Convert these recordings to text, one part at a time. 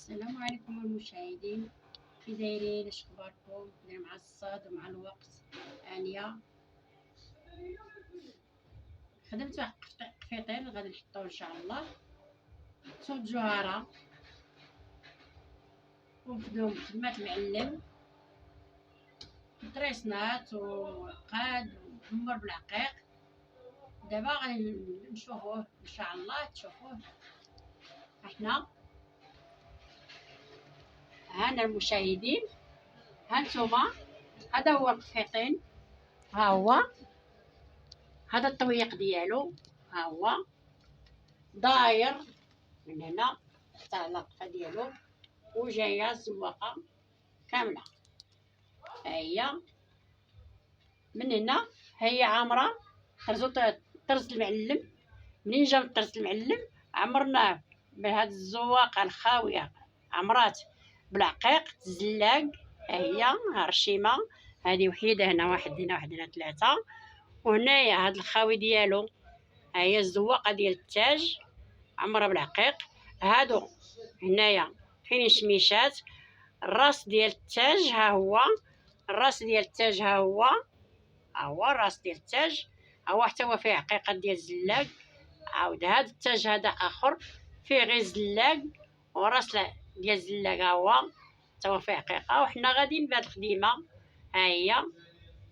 السلام عليكم المشاهدين، كي دايرين؟ اش اخباركم؟ مع الصاد ومع الوقت. انيا خدمت واحد قفيطين غادي نحطوه ان شاء الله، صوت جوهره ومخدوم خدمات المعلم، طريسنات وقاد ومحمر بالعقيق. دابا غادي نشوفوه ان شاء الله، تشوفوه. احنا هانا المشاهدين، ها نتوما، هذا هو القفيطين، ها هو هذا الطويق ديالو، ها هو داير من هنا حتى على القفا ديالو، وجايه الزواقه كامله. ها هي من هنا، هي عامره طرز المعلم. منين جا طرز المعلم عمرناه بهاد الزواقه الخاويه، عمرات بالعقيق الزلاق. ها هي الرشيمه هذه وحيده، هنا واحد، هنا واحد، هنا ثلاثه، وهنايا هاد الخاوي ديالو. ها هي الزواقه ديال التاج عمرها بالعقيق. هادو هنايا كاينين شميشات. الراس ديال التاج ها هو، الراس ديال التاج ها هو، ها هو الراس ديال التاج، ها هو حتى هو فيه عقيقه ديال الزلاق. عاود هاد التاج هذا اخر فيه غير زلاق، وراس ديال الزلاق ها هو حتى هو فيه عقيقه. وحنا غاديين بهاد الخديمه، ها هي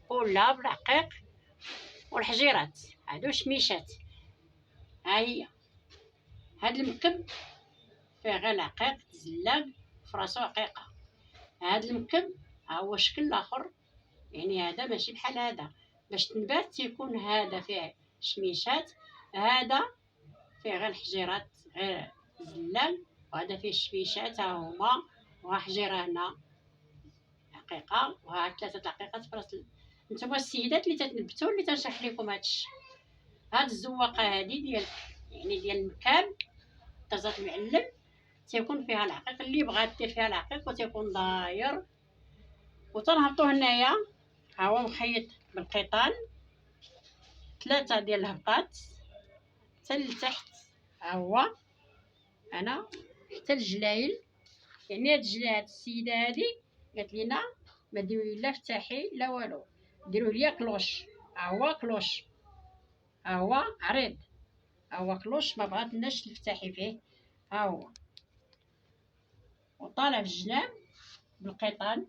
كلها بالعقيق والحجيرات، هادو شميشات. ها هي هاد المكب فيه غير العقيق الزلاق فراسو عقيقه. هاد المكب ها هو شكل اخر، يعني هذا ماشي بحال هذا. باش تنبات تيكون هذا فيه شميشات، هذا فيه غير الحجيرات، غير الزلال، وهذا فيه الشميشات ها هما، وها حجيره هنا عقيقه، وها ثلاثه العقيقات فراس. نتوما السيدات اللي تتنبتوا اللي تنشرح لكم هادشي. هاد الزواقه هادي ديال، يعني ديال المكاب طازات المعلم، تيكون فيها العقيق. اللي بغات دير فيها العقيق وتيكون داير. وتنهبطو هنايا، ها هو مخيط بالقيطان، ثلاثه ديال الهبطات حتى لتحت. ها هو انا حتى الجلايل. يعني هاد الجلايل، هاد السيده هادي قالت لينا ما ديروا لا فتاحي لا والو، ديروا ليا كلوش. ها هو كلوش، ها هو عريض، ها هو كلوش، ما بغاتناش تفتحي فيه. ها هو وطالع في الجناب بالقيطان.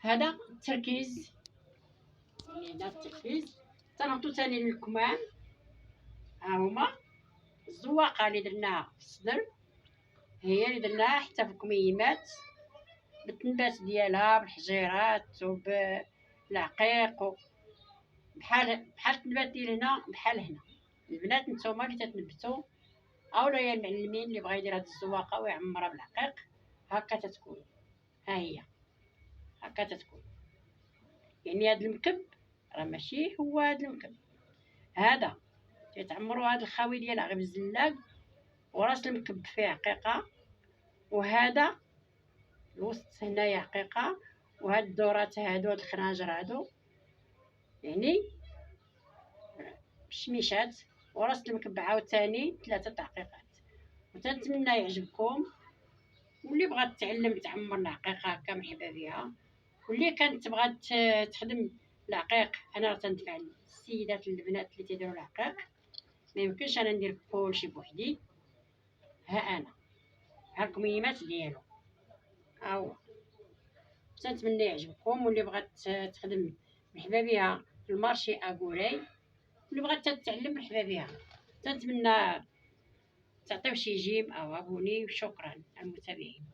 هذا التركيز، يعني هذا التركيز. تنهبطو تاني للكمام، ها هما الزواقه اللي درناها في الصدر، هي اللي درناها حتى في الكميمات بالتنبات ديالها بالحجيرات وبالعقيق، بحال التنبات ديال هنا، بحال هنا. البنات نتوما اللي تتنبتوا اولا يا المعلمين اللي بغا يدير هاد الزواقه ويعمرها بالعقيق، هكا تتكون. ها هي هكا تتكون. يعني هاد المكب راه ماشي هو هاد المكب، هذا تيتعمروا هاد الخاوي ديالها غير بالزلاق، وراس المكب فيه عقيقه، وهذا الوسط هنايا عقيقه، وهاد الدورات هادو، هاد الخناجر هادو يعني شميشات، وراس المكب عاوتاني ثلاثه تعقيقات. وتنتمنى يعجبكم، واللي بغات تعلم تعمر العقيقه هكا مرحبا بها، واللي كانت تبغى تخدم العقيق. انا راه تنتفع السيدات البنات اللي تيديروا العقيق، ما يمكنش انا ندير كلشي بوحدي. ها انا، ها الكميمات ديالو، ها هو. تنتمنى يعجبكم، واللي بغات تخدم مرحبا بها في المارشي اغوراي، واللي بغات تتعلم مرحبا بها. تنتمنى تعطيو شي جيم او ابوني، وشكرا المتابعين.